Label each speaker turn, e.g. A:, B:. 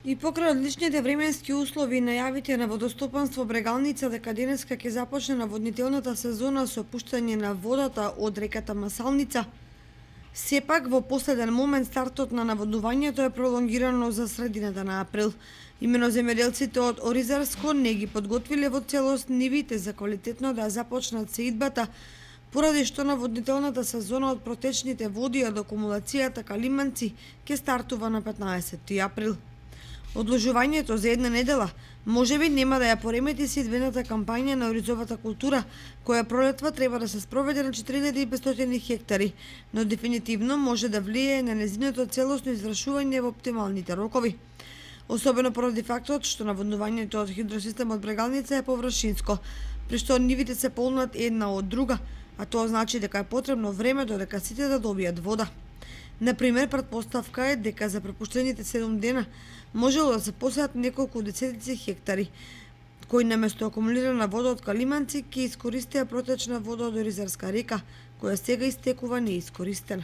A: И покрај одличните временски услови и најавите на водостопанство Брегалница дека денеска ќе започне наводнителната сезона со пуштање на водата од реката Масалница, сепак во последен момент стартот на наводнувањето е пролонгирано за средината на април. Имено земјоделците од Оризарско не ги подготвиле во целост нивите за квалитетно да започнат сеидбата, поради што наводнителната сезона од протечните води од акумулацијата Калиманци ќе стартува на 15 април. Одложувањето за една недела можеби нема да ја поремети сеидбената кампања на оризовата култура, која пролетва треба да се спроведе на 4500 хектари, но дефинитивно може да влијае на нејзиното целосно извршување во оптималните рокови. Особено поради фактот што наводнувањето од хидросистемот Брегалница е површинско, при што нивите се полнат една од друга, а тоа значи дека е потребно време додека сите да добијат вода. Например, претпоставка е дека за пропуштените 7 дена можело да се посеат неколку десетици хектари, кои наместо акумулирана вода од Калиманци ќе искористеа протечна вода од Оризарска река, која сега истекува неискористена.